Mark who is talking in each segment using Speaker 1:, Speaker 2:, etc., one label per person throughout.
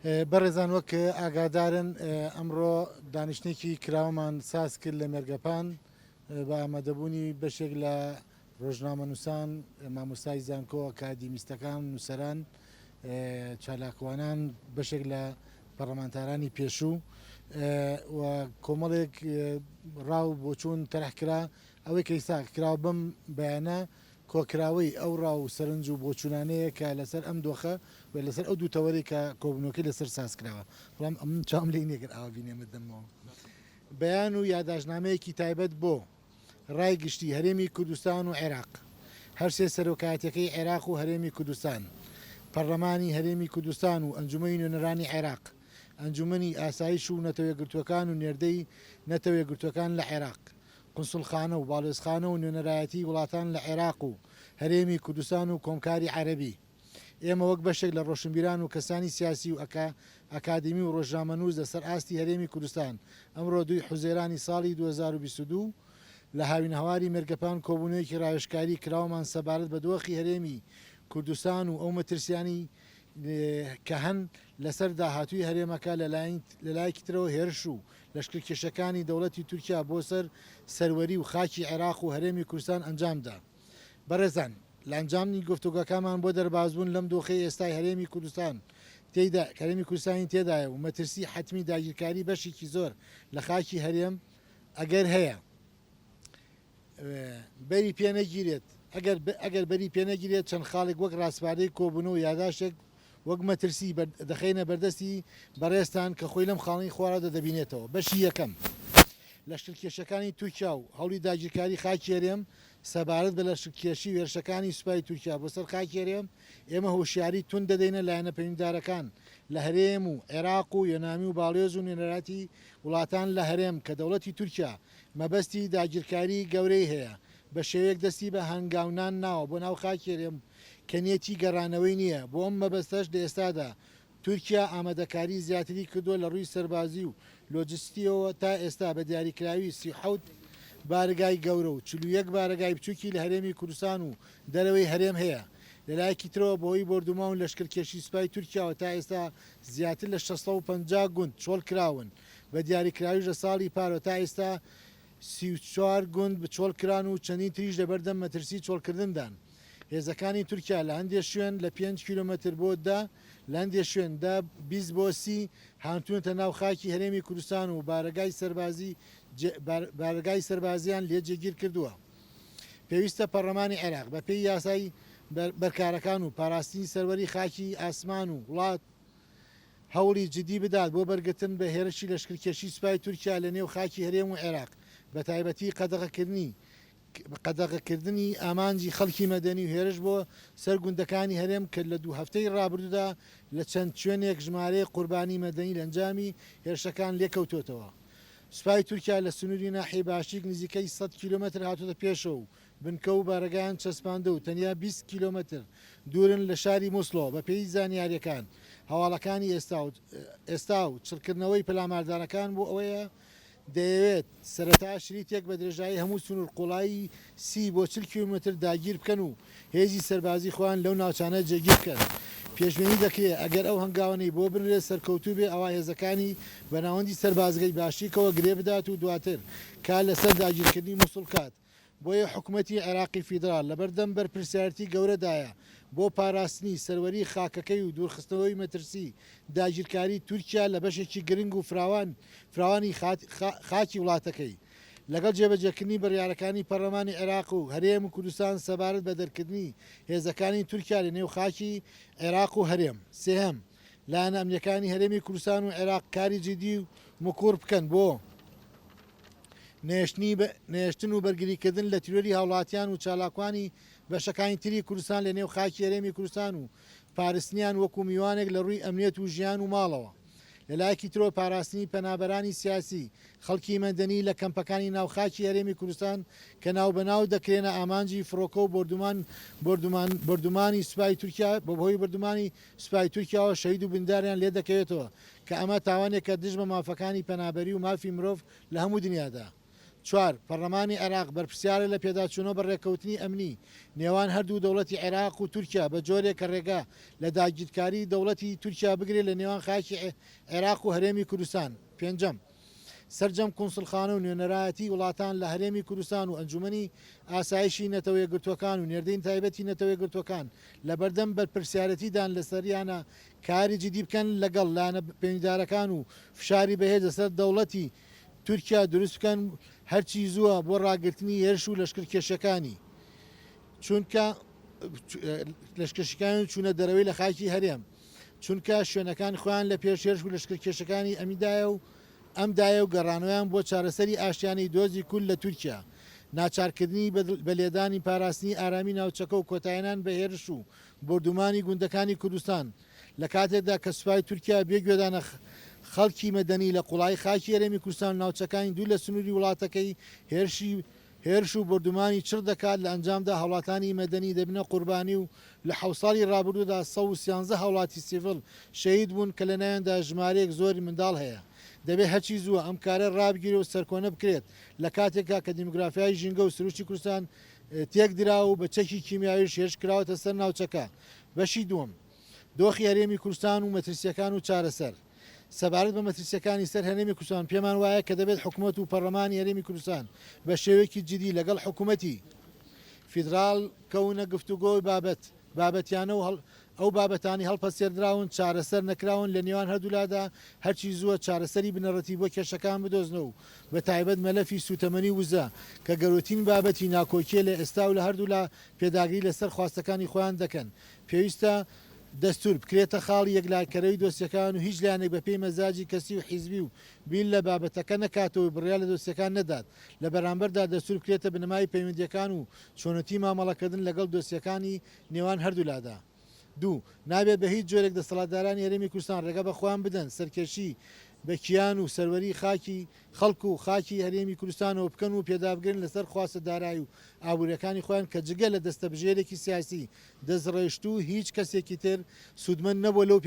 Speaker 1: بەڕێزان وەک ئاگادارن ئەمڕۆ دانیشتێکی کراوەمان ساز کرد لە مێرگەپان بە ئامادەبوونی بەشێک لە ڕۆژنامە نووسان مامۆستای زانکۆ ئەکادیمیستەکان نووسەران چالاکوانان بەشێک لە پەرلەمانتارانی پێشوو و کۆمەڵێک ڕاو بۆ چوون تەرەحکرا ئەوەی کەیسا کراوە بم بەیانە کۆکراوەی ئەو ڕاو سەرنج و بۆچوونانەیە کە لەسەر ئەم دۆخە و لەسەر ئەو دوو تەوەری کە کۆبنەوەکەی لەسەر سازکراوە بەڵام ئەم چاوم لێ نێگر ئاوابینێمە دەمەوە بەیان و یاداشنامەیەکی تایبەت بۆ ڕای گشتی هەرێمی کوردستان و عێراق هەرسێ سەرۆکایەتەکەی عێراق و هەرێمی کوردستان پەرلەمانی هەرێمی کوردستان و ئەنجومەی نوێنەرانی عێراق ئەنجومەنی ئاسایش و نەتەوەیەگرتوەکان و نێردەی نەتەوەیەگرتوەکان لە عێراق قونسڵخانە و باڵێزخانە و نوێنەرایەتی وڵاتان لە عێراق و هەرێمی کوردستان و کۆمکاری عەرەبی ئێمە وەک بەشێک لە ڕۆشنبیران و کەسانی سیاسی و ئەکادمی و ڕۆژنامەنووس لەسەر ئاستی هەرێمی کوردستان ئەمڕۆ 2 حوزەیرانی ساڵی 2022 لە هاوین هەواری مێرگەپان کۆبوونەوەیەکی ڕاوێژکاری کراوەمان سەبارەت بە دۆخی هەرێمی کوردستان و ئەو مەترسیانی کە هەن لەسەر داهاتووی هەرێمەکە لەلایەکی ترەوە هێرش و لەشکرکێشەکانی دەوڵەتی تورکیا بۆ سەر سەروەری و خاکی عێراق و هەرێمی کوردستان ئەنجامدا بەڕێزان لە ئەنجامی گفتوگەکەمان بۆ دەربازبوون لەم دۆخی ئێستای هەرێمی کوردستان تێدا هەرێمی کوردستانی تێدایە و مەترسی حتمی داگیرکاری بەشێکی زۆر لە خاکی هەرێم ئەگەر هەیە بەری پێنەگیرێت ئەگەر بەری پێنەگیرێت چەند خاڵێک وەک ڕاستپارەی کۆبوونەوە و یاداشێک وەک مەترسی دەخینە بەردەستی بەڕێستان کە خۆی لەم خاڵی خۆرادا دەبینێتەوە بەشی یەکەم لە شتکێشەکانی تورکیا و هەوڵی داگیرکاری خاکی هەرێم سەبارەت بە لە شتکێشی وێرشەکانی سوپای تورکیا بۆ سەر خاکی هەرێم ئێمە هۆشیاری تون دەدەینە لایەنە پەیوەنددارەکان لە هەرێم و عێراق و یۆنامی و باڵێز و نوێنەراتی وڵاتان لە هەرێم کە دەوڵەتی تورکیا مەبەستی داگیرکاری گەورەی هەیە بە شێوەیەک دەستی بە هەنگاونان ناوە بۆ ناو خاکی هەرێم کە نیەتی گەڕانەوەی نییە بۆ ئەم مەبەستەش لە ئێستادا تورکیا ئامادەکاری زیاتری کردووە لە ڕووی سەربازی و لۆجستیەوە تا ئێستا بە دیاریکراوی سیحوت بارگای گەورە و 41 بارگای بچووکی لە هەرێمی کوردستان و دەرەوەی هەرێم هەیە لەلایەکی ترەوە بەهۆی بردوما و لەشکرکێشی سوپای تورکیاوە تا ئێستا زیاتر لە 650 گوند چۆڵ کراون بە دیاریکراوی لە ساڵی پارۆ تا ئێستا 34 گوند بچۆڵ کران و چەندین تریش لەبەردەم مەترسی چۆڵکردندان هێزەکانی تورکیا لە هەندێک شوێن لە 5 کیلومتر بۆدا لە هەندێک شوێندا 20 بۆ 30 هاتوونەتە ناو خاکی هەرێمی کوردستان و بارگای سەربازیان لێ جێگیر کردووە پێویستە پەرلەمانی عێراق بە پێی یاسای بەرکارەکان و پاراستنی سەروەری خاکی ئاسمان و وڵات هەوڵی جدی بدات بۆ بەرگتن بە هێرشی لەشکرکێشی سوپای تورکیا لە نێو خاکی هەرێم و عێراق بە تایبەتی قەدەغەکردنی ئامانجی خەڵکی مەدەنی و هێرش بۆ سەر گوندەکانی هەرێم کرد لە 2 هەفتەی ڕابردوودا لە چەند شوێنێک ژمارەیە قوربانی مەدەنی لە ئەنجامی هێرشەکان لێکەوتوتەوە سوپای تورکیا لە سنووری ناحیەی باشیک نزیکەی 100 کیلومتر هاتووەتە پێشەوە و بنکە و بارەگایان چەسپاندە و تەنیا 20 کیلومتر دوورن لە شاری مووسڵۆ بە پێی زانیاریەکان هەواڵەکانی ئێستا و چڕکردنەوەی پەلاماردانەکان بۆ ئەوەیە دەیەوێت سەرەتا شریتێک بە درێژایی هەموو سنوور قوڵایی 30 بۆ 40 کیلومتر داگیر بکەن و هێزی سەربازی خۆیان لەو ناوچانە جێگیر بکەن پێشبینی دەکرێت ئەگەر ئەو هەنگاوانەی بۆ بنرێت سەرکەوتوو بێ ئەوە هێزەکانی بەناوەندی سەربازگەی باشیکەوە گرێ بدات و دواتر کا لەسەر داگیرکردنی مووسڵ کات بۆیە حکوومەتی عێراقی فیدرال لەبەردەم بەرپرسیارەتی گەورەدایە بۆ پاراستنی سەروەری خاکەکەی و دوورخستنەوەی مەترسی داگیرکاری تورکیا لە بەشێکی گرنگ و فراوانی خاکی وڵاتەکەی لەگەڵ جێبەجێکردنی بڕیارەکانی پەرلەمانی عێراق و هەرێم و کوردستان سەبارەت بە دەرکردنی هێزەکانی تورکیا لە نێو خاکی عێراق و هەرێم سێهەم لایەنە ئەمنیەکانی هەرێمی کوردستان و عێراق کاری جدی و مکوور بکەن بۆ نێشتن و بەرگریکردن لە تیرۆری هاوڵاتیان و چالاکوانی بەشەکانی تری کوردستان لە نێو خاکی هەرێمی کوردستان و پاراستنیان وەکو میوانێک لە ڕووی ئەمنیەت و ژیان و ماڵەوە لەلایەکی ترۆ پاراستنی پەنابەرانی سیاسی خەڵکی مەدەنی لە کەمپەکانی ناوخاکی هەرێمی کوردستان کە ناوبەناو دەکرێنە ئامانجی فڕۆکە و بردومانی سوپای تورکیا بە بەهۆی بردومانی سوپای تورکیاوە شەهید و برینداریان لێ دەکەوێتەوە کە ئەمە تاوانێکە دژمە مافەکانی پەنابەری و مافی مرۆڤ لە هەموو دنیادا چوار پەرلەمانی عێراق بەرپرسیارە لە پێداچوونەوە بە ڕێکەوتنی ئەمنی نێوان هەردوو دەوڵەتی عێراق و تورکیا بە جۆرێک کە ڕێگا لە داگیرکاری دەوڵەتی تورکیا بگرێت لە نێوان خاکی عێراق و هەرێمی کوردستان. پێنجەم سەرجەم کونسڵخانە و نوێنەرایەتی وڵاتان لە هەرێمی کوردستان و ئەنجومەنی ئاسایشی نەتەوە یەکگرتوەکان و نێردەی تایبەتی نەتەوە یەکگرتوەکان لە بەردەم بەرپرسیارەتیدان لەسەریانە کاری جدی بکەن لەگەڵ لایەنە پەیوەندیدارەکان و فشاری بەهێز لەسەر دەوڵەتی تورکیا دروست بکەن هەرچی زووە بۆ ڕاگررتنی هێرش و لەشکرکێشەکانی چونکە لەشکرشەکان چوونە دەرەوەی لە خاکی هەرێم چونکە شوێنەکان خۆیان لە پێشێرش و لەشکرکێشەکانی ئەمیدایە و ئەمدایە و گەڕانەوەیان بۆ چارەسەری ئاشتیانی دۆزی کول لە تورکیا ناچارکردنی بەلێدانی پاراستنی ئارامی ناوچەکە و کۆتاییان بە هێرش و بردومانی گوندەکانی کوردستان لە کاتێکدا کە سوپای تورکیا بێگوێدانە خەڵکی مەدەنی لە قوڵای خاکی هەرێمی کوردستان ناوچەکانی دوو لە سنووری وڵاتەکەی هێرش و بردومانی چڕ دەکات لە ئەنجامدا هەوڵاتانی مەدەنی دەبنە قوربانی و لە حوسڵی ڕابردوودا 113 هەوڵاتی سیڤڵ شەهید بوون کە لە نایەندا ژمارەیەک زۆری منداڵ هەیە. دەبێت هەرچی زووە ئەم کارە ڕابگیرێ و سەرکۆنە بکرێت لە کاتێکا کە دیموگرافیای ژینگە و سروشتی کوردستان تێک درا و بە چەکی کیمیاویش هێرش کراوەتە سەر ناوچەکە. بەشی دووەم دۆخی هەرێمی کوردستان و مەترسیەکان و چارەسەر سەبارەت بە مەترسیەکانی سەر هەرێمی کوردستان پێمان وایە کە دەبێت حکوومەت و پەرلەمانی هەرێمی کوردستان بە شێوەیەکی جدی لەگەڵ حکوومەتی فیدرال کەونە گفتوگۆی بابەتیانە و ئەو بابەتانی هەڵپەسێردراون چارەسەر نەکراون لە نێوان هەردوولادا هەرچی زووە چارەسەری بنەڕەتی بۆ کێشەکان بدۆزنەوە و بە تایبەت مەلەفی سوتەمەنی وزە کە گەورەترین بابەتی ناکۆکیە لە ئێستا و لە هەردوولا پێداگری لەسەر خواستەکانی خۆیان دەکەن. پێویستە دەستور بکرێتە خاڵی یەکلاکەرەوەی دۆستیەکان و هیچ لایەنێک بە پێی مەزاجی کەسی و حیزبی و بیل لە بابەتەکە نەکاتەوە بڕیا لە دۆستیەکان نەدات لە بەرامبەردا دەستور بکرێتە بنەمای پەیوەندیەکان و چۆنەتی مامەڵەکردن لەگەڵ دۆستیەکانی نێوان هەردوولادا. دوو نابێت بە هیچ جۆرێک دەسەڵاتدارانی هەرێمی کوردستان ڕێگە بەخۆیان بدەن سەرکێشی بە کیان و سەروەری خاکی خەڵک و خاکی هەرێمی کوردستانەوە بکەن و پێدابگرن لەسەر خواستە دارایی و ئابوووریەکانی خۆیان کە جگە لە دەستەبژێرێکی سیاسی دەستڕێشت و هیچ کەسێکی تر سوودمەند نەبووە لەو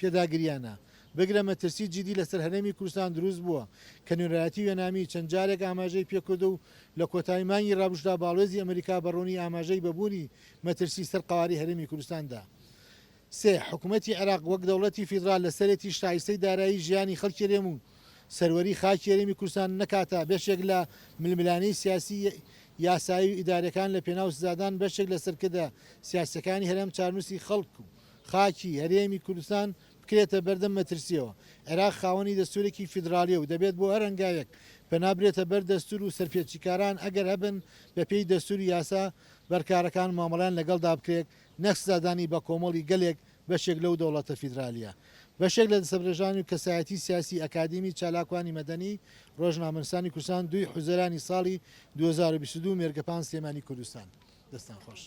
Speaker 1: پێداگریانە. بگرە مەترسی جدی لەسەر هەرێمی کوردستان دروست بووە کە نوێنەراتی وێنامی چەند جارێک ئاماژەی پێکرد و لە کۆتاییمانی ڕابژدا باڵێزی ئەمریکا بەڕوونی ئاماژەی بەبوونی مەترسی سەر قواری هەرێمی کوردستاندا. سێ حکوومەتی عێراق وەک دەوڵەتی فیدرال لە سەرەتی شایستەی دارایی ژیانی خەڵکی هەرێم و سەروەری خاکی هەرێمی کوردستان نەکاتە بەشێک لە ململانەی سیاسی یاسایی و ئیدارەکان لە پێناو سزادان بەشێک لە سەرکردە سیاسەکانی هەرێم چارنووسی خەڵک و خاکی هەرێمی کوردستان بکرێتە بەردەم مەترسیەوە. عێراق خاوەنی دەستورێکی فیدرالیە و دەبێت بۆ هەر هەنگاوێک پەنابرێتە بەر دەستور و سەرپێچیکاران ئەگەر هەبن بە پێی دەستوری یاسا بەرکارەکان مامەڵیان لەگەڵدا بکرێت نەخسزادانی بە کۆمەڵی گەلێک بەشێک لەو دەوڵەتە فیدرالیە. بەشێک لە دەسەبرێژانی و کەسایەتی سیاسی ئەکادمی چالاکوانی مەدەنی ڕۆژنامەنووسانی کوردستان 2 حوزەرانی ساڵی 2022 مێرگەپان سلێمانی کوردستان. دەستان خۆش.